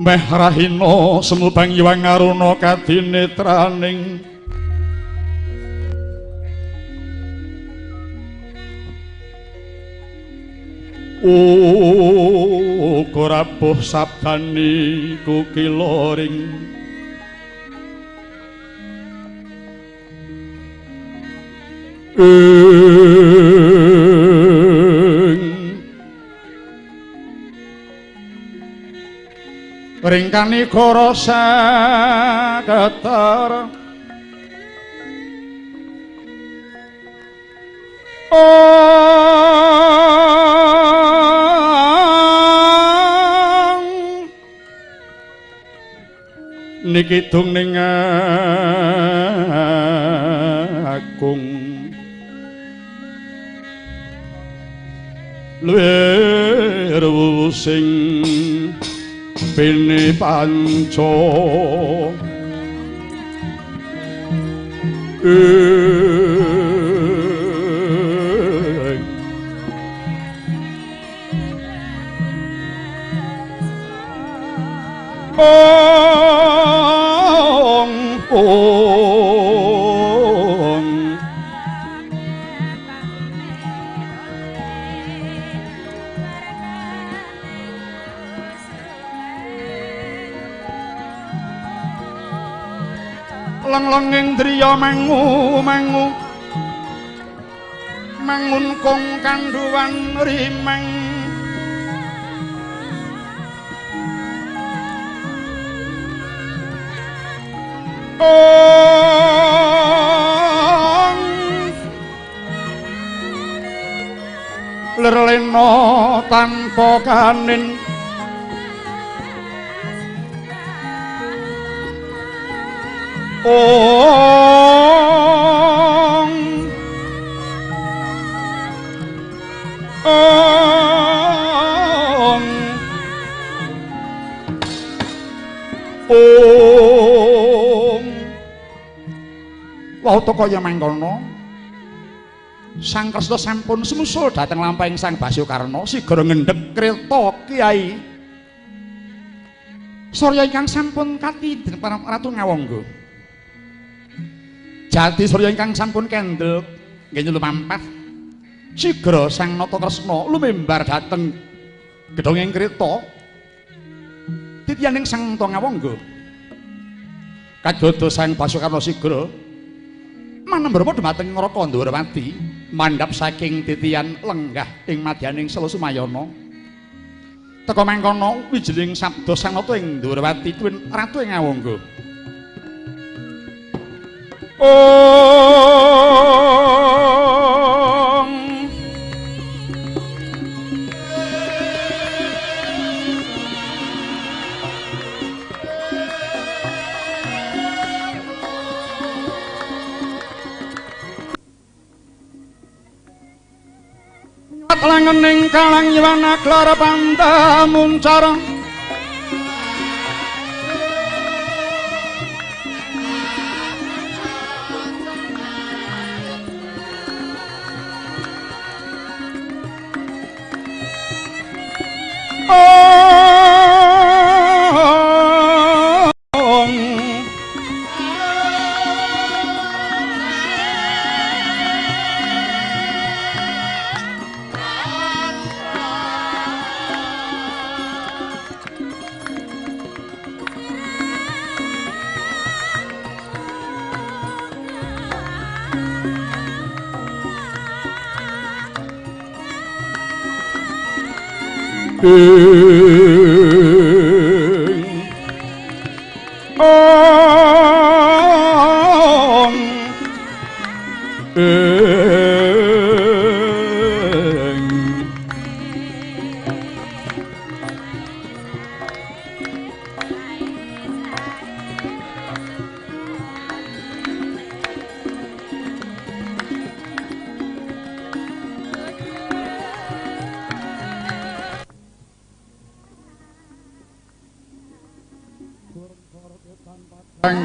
meh rahina semu Banghyang Aruna kadinetraning uga rapuh sabdani kukiloring ringkani kara saketar niki dungning agung luwih sing bene panca leng-lenging driya mangu mangun kong kanduwan rimeng lerlena tanpa kanin Wauta kaya mangkono Sang Kresna sampun sumusul dhateng lampahing Sang Basyokarna sigara ngendheg kreta Kyai Surya ingkang sampun kati dening Ratu Ngawangga Jati Surya ingkang sampun kendel nggih lumampah sigara Sang Nata Kresna lumembar dhateng gedhonging kreta titiyaning Sang Nata Ngawangga kadodo Sang Basyokarna sigara manembropo dhumateng Ngraka Ndwarawati mandhap saking titiyan lenggah ing madyaning Sela Sumayana teka mangkono wijining sabda Sang Nata ing Ndwarawati tuwin Ratu ing Ngawangga langening kalang yuwana klara panta muncara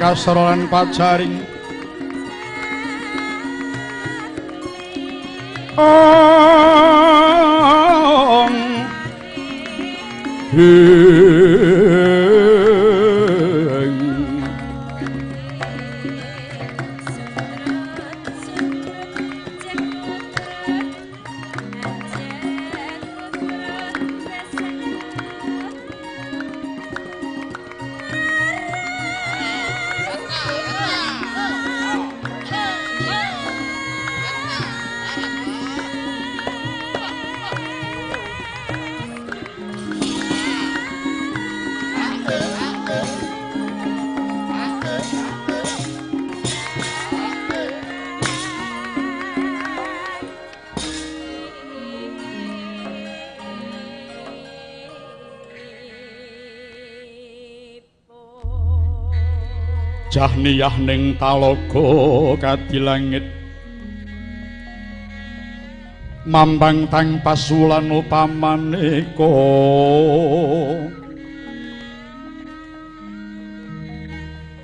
Kasara lan pajaring om Jahniyah ning talaga kadilangit mambang tang pasulan upamaneka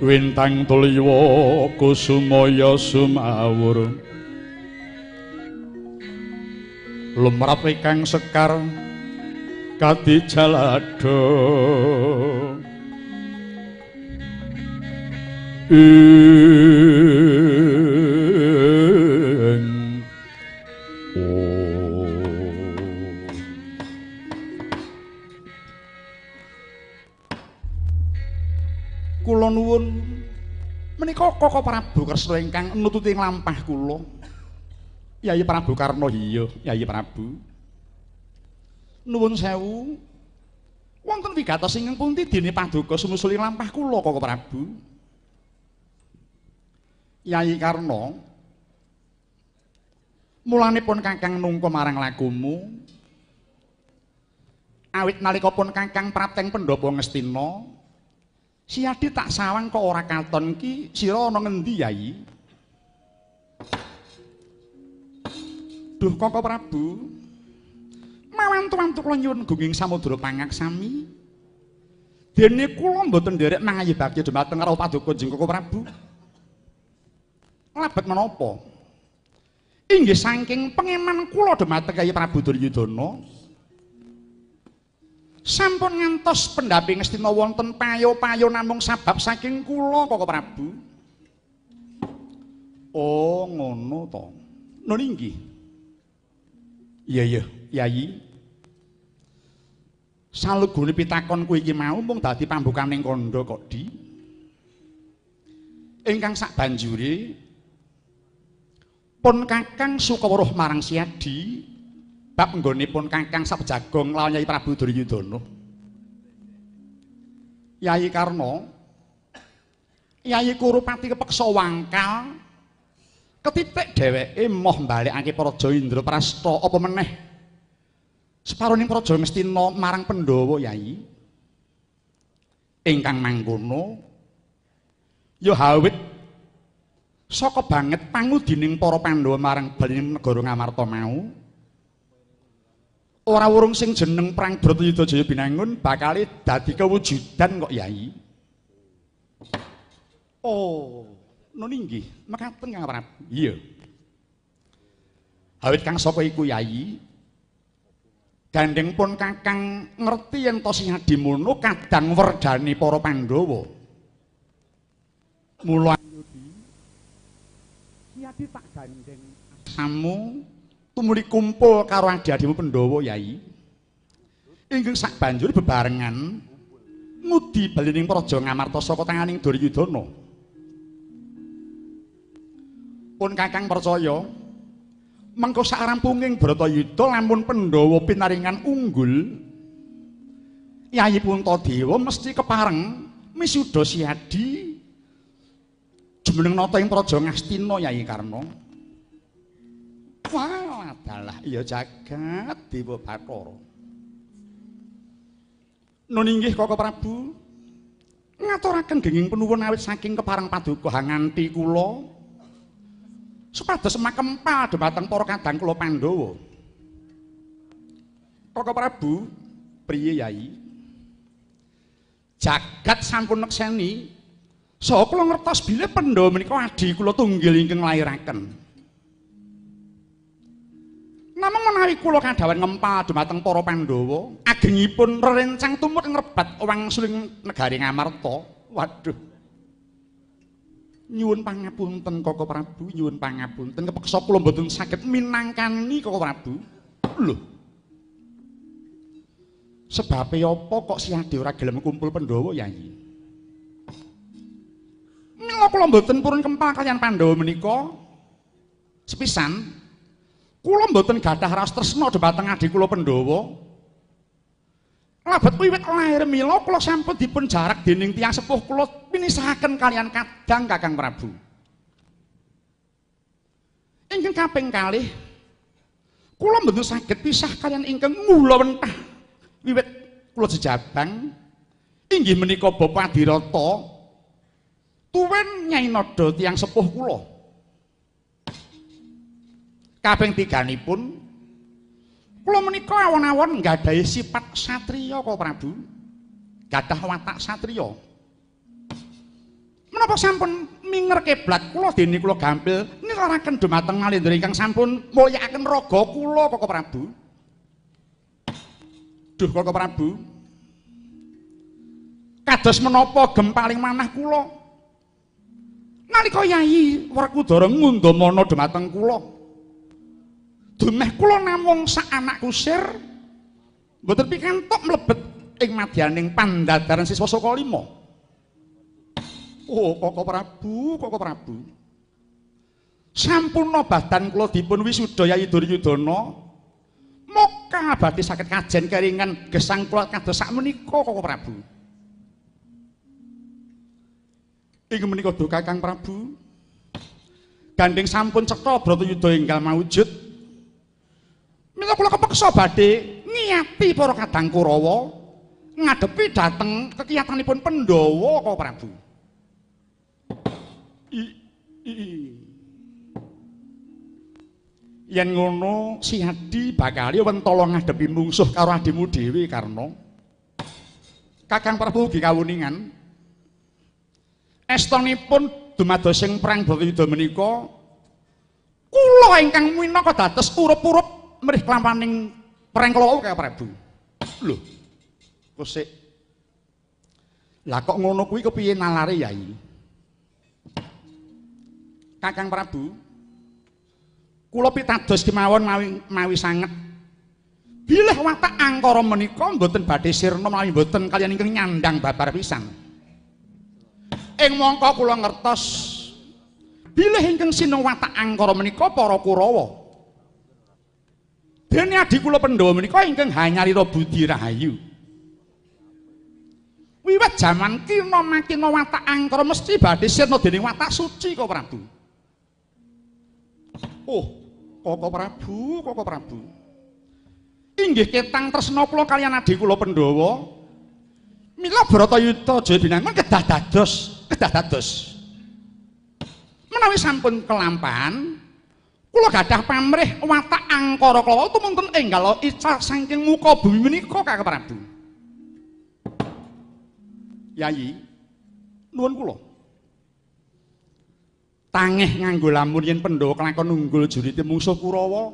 wintang tuliwa kusumaya sumawur lumrap ingkang sekar kadijalada kula nuwun menika Koko Prabu Kresna ingkang nututi lampah kula. Yayi Prabu Karna iya, Yayi Prabu. Nuwun sewu. Wonten wigatos ingkang pundi dene paduka sumusuli lampah kula Koko Prabu. Yayi Karna mulanipun Kakang nungka marang lakumu. Awit nalika pun Kakang Prateng Pendhapa Ngastina Siadi tak sawang kok ora katon ki sira ana ngendi Yayi? Duh Koko Prabu. Mawantu-wantu kula nyuwun gunging samudra pangaksami. Dene kula mboten nderek mangayibake dhumateng karo paduka Jeng Koko Prabu. Labet menapa? Inggih saking pengeman kula dhumateng Yayi Prabu Duryudana. Sampun ngantos pendamping Ngastina wonten payo-payo namung sabab saking kula Koko Prabu. Oh ngono to. Nun inggih. Iya Yayi. Salugune pitakonku iki mau mung dadi pambukaning kandha kok Di. Ingkang sak banjure pun Kakang Sukaweruh marang Siadi bab nggonipun Kakang Sapjagong lawan Yayi Prabu Duryudana. Yayi Karna, Yayi Kurupati kepeksa wangkal ketitik dheweke moh mbalekake Praja Indraprasta apa meneh separoning Praja Ngastina marang Pandhawa Yayi. Ingkang mangkono ya hawit saka banget pangudining para Pandhawa marang balining negara Ngamarta mau. Ora wurung sing jeneng Perang Bratayuda Jaya Binangun bakal dadi kewujudan kok Yayi. Oh, nun inggih, mekaten Kang Prabu. Iya. Awit kang saka iku Yayi, gandeng pun Kakang ngerti yen to Siadi mono kadang werdani para Pandhawa. Mula Siadi tak gandeng samu tumuli kumpul karo adi-adimu Pandhawa Yayi. Inggih sak banjur bebarengan ngudi balining Praja Ngamarta saka tanganing Duryudana. Pun Kakang percaya mengko sarampunging Bratayuda lamun Pandhawa pinaringan unggul, Yayi Puntadewa mesti kepareng misuda Siadi jumeneng nata ing Praja Ngastina Yayi Karna. Wah, adalah iya jagat Dewa Bathara. Nun inggih Koko Prabu, ngaturaken genging penuwun awit saking kepareng paduka hanganti kula supados makempal dhumateng para kadang kula Pandhawa. Koko Prabu, priye Yayi? Jagat sampun nekseni saha kula ngertos bilih Pandhawa menika adi kula tunggil ingkang nglairaken. Namung menawi kula kadhawan ngempal dhumateng para Pandhawa, agengipun rerencang tumut ngrebat wangsuling negari Ngamarta. Waduh. Nyuwun pangapunten Koko Prabu, nyuwun pangapunten kepeksa kula mboten saged minangkani Koko Prabu. Lho. Sebabe apa kok Siadi ora gelem kumpul Pandhawa Yayi? Mila kula mboten purun kempal kaliyan Pandhawa menika sepisan kula mboten gadah raos tresna dhumateng adi kula Pandhawa. Labet wiwit lair mila kula sampun dipun jarak dening tiyang sepuh kula pinisahaken kaliyan kadang Kakang Prabu. Ingkang kaping kalih kula mboten saged pisah kaliyan ingkang mula wentah wiwit kula jejabang inggih menika Bapak Adirata Tuwin Nyai Nada tiyang sepuh kula. Kaping tiganipun kula menika awon-awon nggadahi sifat satriya kok Prabu. Gadah watak satriya. Menapa sampun minger keblat kula dene kula gampil nilaraken dumateng Nalendra ingkang sampun mulyakaken raga kula kok Prabu. Duh kok Prabu. Kados menapa gempaling manah kula. Nalika Yayi Werkudara ngundamana dumateng kula. Dumeh kula namung sak anak kusir mboten pikantuk mlebet ing madyaning pandadaran siswa saka 5. Oh, Koko Prabu. Sampuna badan kula dipun wisuda Yayi Duryudana. Moga badhe saged kajen keringan gesang kula kados sakmenika Koko Prabu. Ing menika duh Kakang Prabu. Gandeng sampun cetha Bratayuda enggal maujud. Mila kula kepeksa badhe ngiyati para kadang Kurawa ngadepi dhateng kekiyatanipun Pandhawa Koko Prabu. Yen ngono si Adi bakal wentala ngadepi mungsuh karo adimu dhewe Karna. Kakang Prabu ugi kawuningan estunipun dumados ing perang Bratayuda menika kula ingkang minangka dados urup-urup mrih klampaning perang kala Kakang Prabu. Lho. Kosek. Lah kok ngono kuwi kepiye nalare Yai? Kakang Prabu, kula pitados kemawon mawi sanget. Bilih watak angkara menika mboten badhe sirna mawi mboten kaliyan ingkang nyandang babar pisan. Ing mangka kula ngertos bilih ingkang sinau watak angkara menika para Kurawa. Dene adi kula Pandhawa menika ingkang hanyalira budi rahayu. Wiwit jaman kina makina watak angkara mesti badhe sirna dening watak suci Koko Prabu. Oh, Koko Prabu. Inggih ketang tresna kula kaliyan adi kula Pandhawa. Mila Bratayuda Jaya Binangun kedah dados. Menawi sampun kelampahan, kula gadah pamrih watak angkara kala tumunten enggal ical saking muka bumi menika Kakang Prabu. Yayi, nuwun kula. Tangih nganggo lamun yen Pandhawa kelakon unggul jurite mungsuh Kurawa.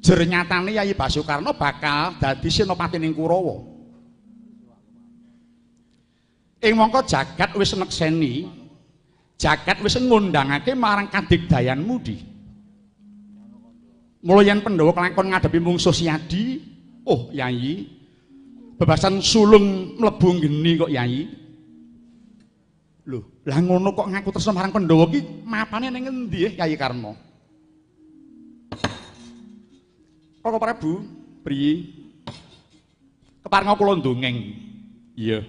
Jer nyatane Yayi Basukarna bakal dadi senopatining Kurawa. Ing mangka jagat wis nekseni, jagat wis ngundangake marang kadigdayan mudi. Mula yen Pandhawa kelakon ngadepi mungsuh Siadi, oh Yayi, bebasan sulung mlebu geni kok Yayi. Lho, lah ngono kok ngaku tresna marang Pandhawa ki mapane ning endi Yayi Karna? Koko Prabu, priye? Keparenga kula ndongeng. Iya.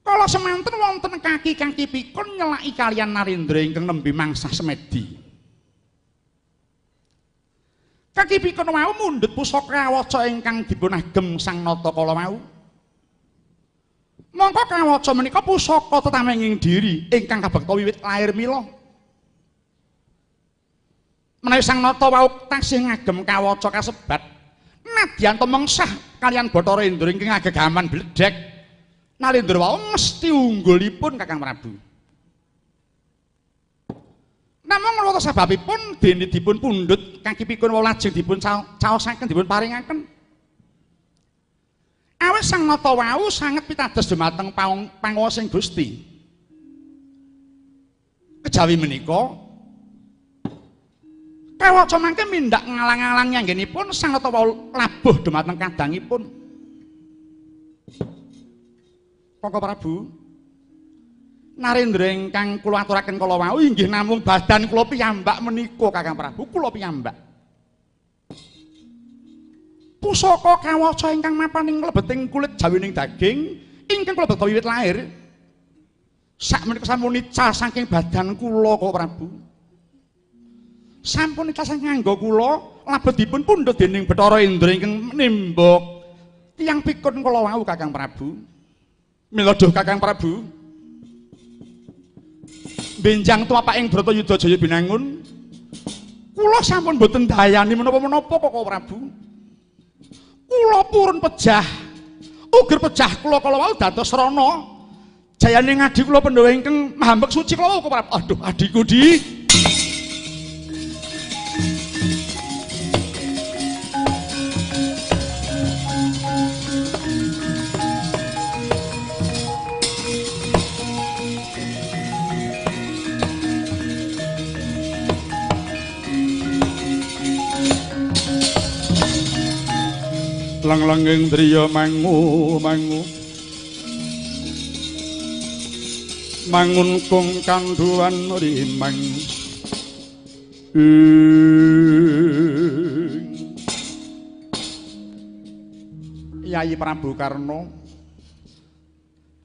Kala semanten wonten kaki-kaki pikun nyelaki kaliyan Narendra ingkang nembe mangsah semedi. Kaki pikun wau mundhut pusaka kawaca ingkang dipun agem Sang Nata kala wau. Mongko kawaca menika pusaka tetamenging diri ingkang kabekta wiwit lair mila. Menawi Sang Nata wau taksih ngagem kawaca kasebat, nadyan mengsah kaliyan Bathara Indra ingkang agegaman bledhek. Nalendra wau mesti unggulipun Kakang Prabu. Namung menapa sebabipun dene dipun pundhut kaki pikun wau lajeng dipun caosaken dipun paringaken. Awit Sang Nata wau sanget pitados dumateng panguwasing Gusti. Kejawi menika kawaca mangke mindak ngalang-alang nyanggenipun Sang Nata wau labuh dumateng kadangipun. Koko Prabu, Narendra ingkang kula aturaken kala wau inggih namung badan kula piyambak menika Kakang Prabu, kula piyambak. Pusaka kawaca ingkang mapaning lebeting kulit jawining daging ingkang kula bekta wiwit lair. Sakmenika sampun ical saking badan kula Koko Prabu. Sampun ical saking nganggo kula labetipun pundhut dening Bathara Indra ingkang nimbok tiyang pikun kala wau Kakang Prabu. Milodoh Kakang Prabu. Benjang tuapaking Bratayuda Jaya Binangun. Kula sampun boten dayani menapa-menapa kok Prabu. Kula purun pejah. Uger pejah kula kala wau dados rana. Jayane ngadi kula Pandhawa ingkang mahambek suci kala wau kok Prabu. Aduh, adikku di. Lang-langing driya mangu mangun kung kanduan rimang Yayi Prabu Karna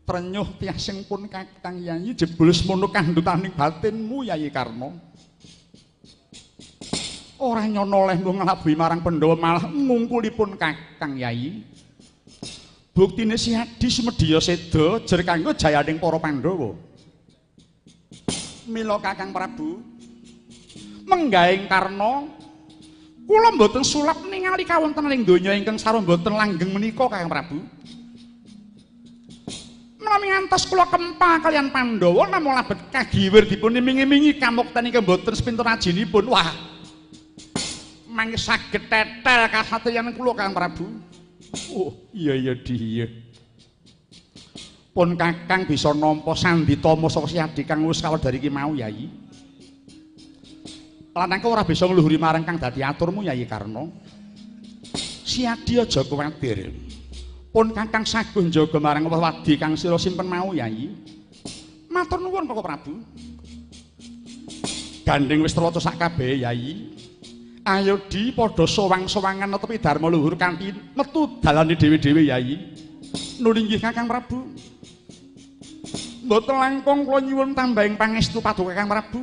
trenyuh tiasing pun Kakang Yayi jebul semono kandhutaning batinmu Yayi Karna. Ora nyono oleh mung nglabuhi marang Pandhawa malah ngungkulipun Kakang Yayi. Buktine si Adi sumedya seda jer kanggo jayaning para Pandhawa. Mila Kakang Prabu menggaing Karna kula mboten sulap ningali kawontenaning donya ingkang sarwa mboten langgeng menika Kakang Prabu. Menawi ngantos kula kempa kaliyan Pandhawa namung labet kagiwir dipun iming-imingi kamukten ingkang mboten sepinten ajinipun. Wah, mangke saged tetel kasatriyan kula Kakang Prabu. Oh, iya dia. Pun Kakang bisa nampa sanditama saka Si Adi kang wis kawedari ki mau Yayi. Lan engko ora bisa ngluhuri marang kang dadi aturmu Yayi Karna. Si Adi aja kuwatir. Pun Kakang saguh njaga marang wadi kang sira simpen mau Yayi. Matur nuwun Kakang Prabu. Gandeng wis terwaca sak kabeh Yayi. Ayo di padha sowang-sowangan netepi dharma luhur kanthi metu dalane dhewe-dhewe Yayi. Nun inggih Kakang Prabu. Mboten langkung kula nyuwun tambahing pangestu paduka Kakang Prabu.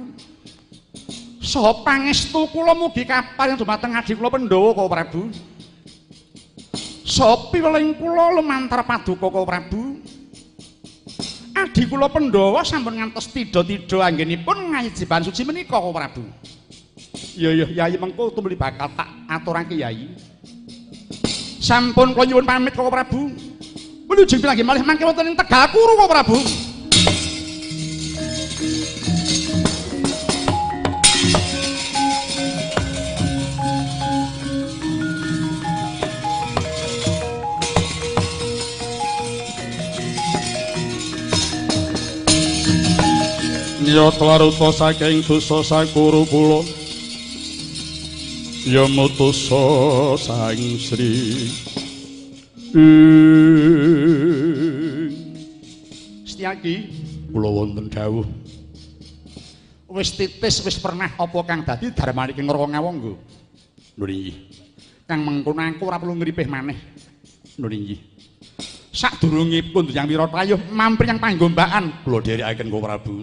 Saha pangestu kula mugi kaparing dumateng adi kula Pandhawa Kakang Prabu. Saha piweling kula lumantar paduka Kakang Prabu. Adi kula Pandhawa sampun ngantos tida-tida anggenipun ngajiban suci menika Kakang Prabu. Iya Yayi mengko tumuli bakal tak aturake Yayi. Sampun kula nyuwun pamit Kakang Prabu. Wilujeng lagi malih mangke wonten ing Tegal Kuru Kakang Prabu. Nyata laruta saking dosa sakuru kula. Ya mutusa sang Sri. Setyaki kula wonten dawuh. Wis titis wis pernah apa kang dadi darmanipun Ngraka Ngawangga? Nun inggih. Kang mengkono aku ora perlu ngripih maneh. Nun inggih. Sadurungipun Dyang Wiratayuh mampir yang panggombakan kula dherekaken Kakang Prabu.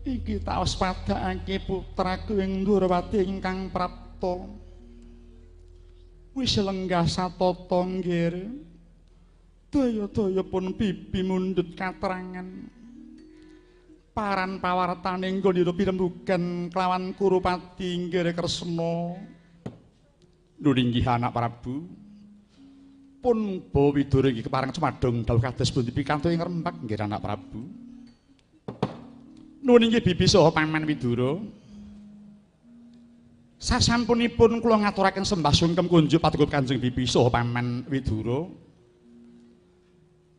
Iki taos padhakake putraku ing Ndhurawati ingkang prapta. Wis lenggah satata nggih. Daya-daya pun bibi mundhut katrangan. Paran pawartane nggonira pirembugan kelawan Kurupati nggih Kresna. Nuringgih anak Prabu. Pun Bawa Widura iki kepareng cemadhong dawuh kados pundi pikantuk ing Rembag nggih anak Prabu. Nuwun inggih bibi saha Paman Widura. Sasampunipun kula ngaturaken sembah sungkem kunjuk paduka Kanjeng bibi saha Paman Widura.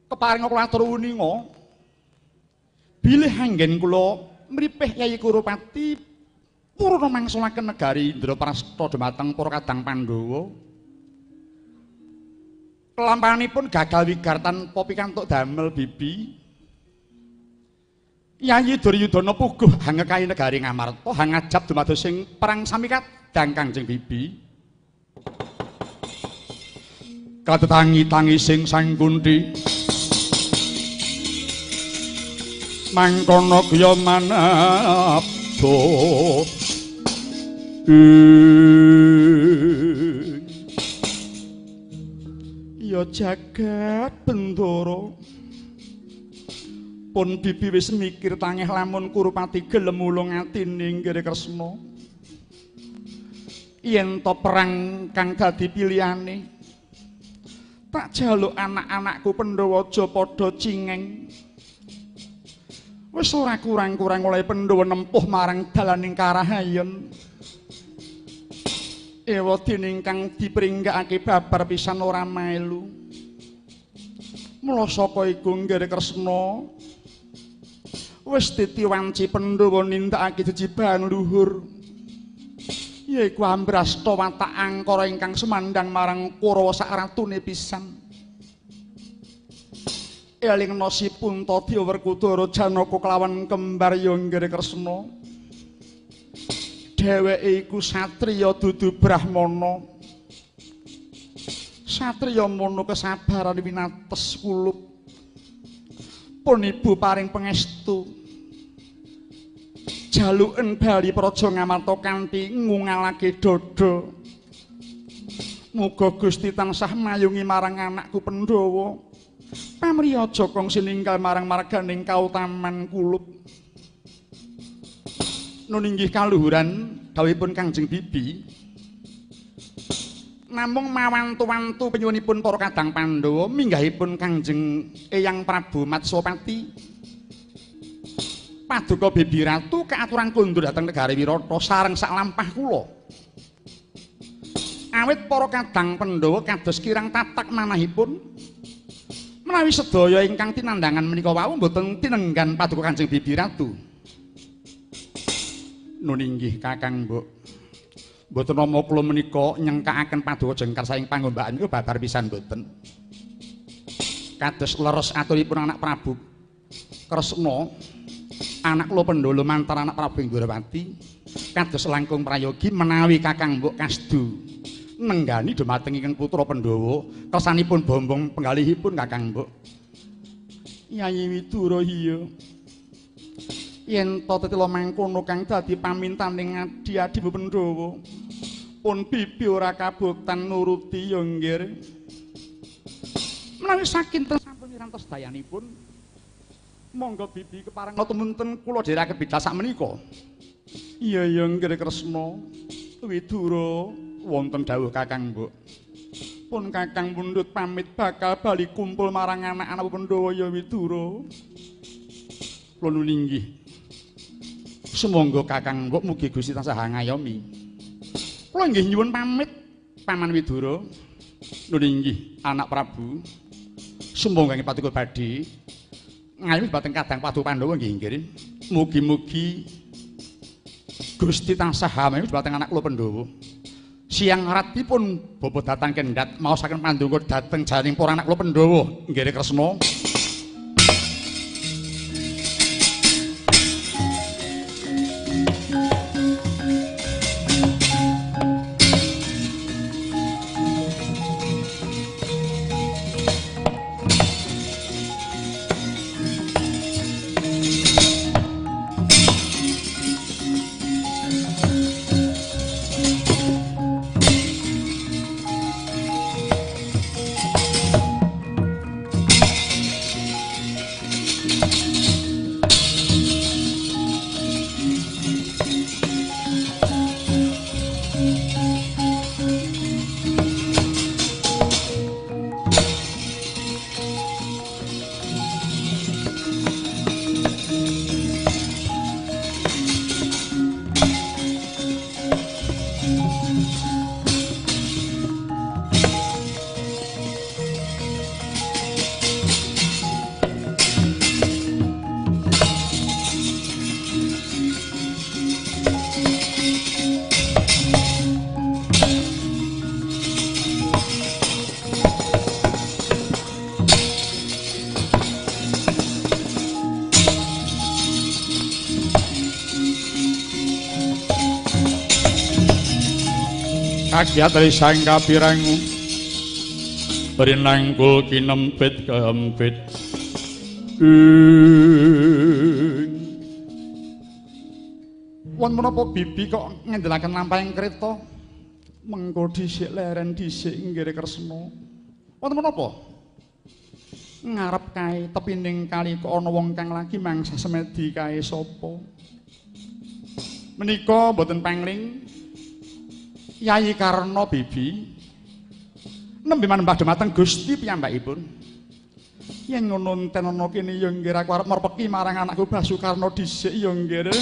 Keparing kula atur wuninga bilih anggen kula mripih Yayi Kurupati purna mangsulaken negari Indraprastha dhumateng para kadang Pandhawa. Kelampahanipun gagal wigar tanpa pikantuk damel bibi. Yayi Duryudana puguh hangekahi negari Ngamarta hangajab dumados sing perang sami kadang Kanjeng bibi. Katetangi-tangi sing sang Kunthi mangkono kaya manabda ya jagat Bendara. Pun bibi wis mikir tangih lamun Kurupati gelem mulung atine nggih Kresna. Yen to perang kang dadi pilihane, tak jaluk anak-anakku Pandhawa aja padha cingeng. Wis ora kurang-kurang oleh Pandhawa nempuh marang dalaning karahayon. Ewadene ingkang dipringgakake babar pisan ora melu. Mula saka iku nggih Kresna wis ditiwanci Pandhawa nindakake jejibahan luhur yaiku ambrasta watak angkara ingkang semandang marang Kurawa sak ratune pisan. Eling nasi Puntadewa Werkudara Janaka kelawan kembar ya nggih Kresna. Dheweke iku satriya dudu brahmana. Satriya mono kesabaran winates kulup. Pun ibu paring pangestu. Jaluken bali praja Ngamarta kanthi ngungalake dada. Muga Gusti tansah mayungi marang anakku Pandhawa. Pamriya aja kong sininggal marang marganing kautaman kulup. Nun inggih kaluhuran dawuhipun Kanjeng bibi. Namung mawantu-wantu penyuwunipun para kadang Pandhawa minggahipun Kanjeng Eyang Prabu Matsapati. Paduka Bibi Ratu kaaturan kundur dhateng negari Wirata sareng sak lampah kula. Awit para kadang Pandhawa kados kirang tatak manahipun menawi sedaya ingkang tinandangan menika wau mboten tinenggan paduka Kanjeng Bibi Ratu. Nun inggih Kakang Mbok. Mboten nama kula menika nyengkakaken paduka jengkar saing pangombaan niku babar pisan mboten. Kados leres aturipun anak Prabu Kresna, anak kula Pandhala mantar anak Prabu Indrawati, kados langkung prayogi menawi Kakang Mbok kasdu nenggani dhumateng ingkang putra Pandhawa, kersanipun bombong penggalihipun Kakang Mbok. Yayi Widura iya. Yen to tetela mangkono kang dadi pamintaning adi-adi Pandhawa pun bibi ora kabotan nuruti ya nggih. Menawi sakinten sampun mirantos dayanipun monggo bibi kepareng temunten kula dherekaken bidhas sak menika. Iya ya nggih Kresna. Widura wonten dawuh Kakang Mbok. Pun Kakang mundhut pamit bakal bali kumpul marang anak-anak Pandhawa ya Widura. Kula nuwun inggih. Sumangga Kakang Mbok mugi Gusti tansah ngayomi. Kula nggih nyuwun pamit Paman Widura. Nuwun inggih anak Prabu. Sumangga paduka badhe ngayu bateng kadang Padu Pandhawa nggih nggih. Mugi-mugi Gusti tansah hame bateng anak kula Pandhawa. Siang ratipun bobot datang kendhat maosaken pandonga dhateng janing para anak kula Pandhawa nggih Kresna. Kagiat dari sang kapirangu Berinangkul kinempit kehempit Wan menapa bibi kok ngendelaken lampahing kereta mengko dhisik leren dhisik nggih Kresna Wan menapa ngarep kae tepining kali kok ana wong kang lagi mangsa semedi kae sapa menika mboten pangling Yayi Karna bibi nembe manembah dhumateng Gusti piyambakipun yen ngono enten ana kene ya nggih aku arep merpeki marang anakku Basukarna dhisik ya nggih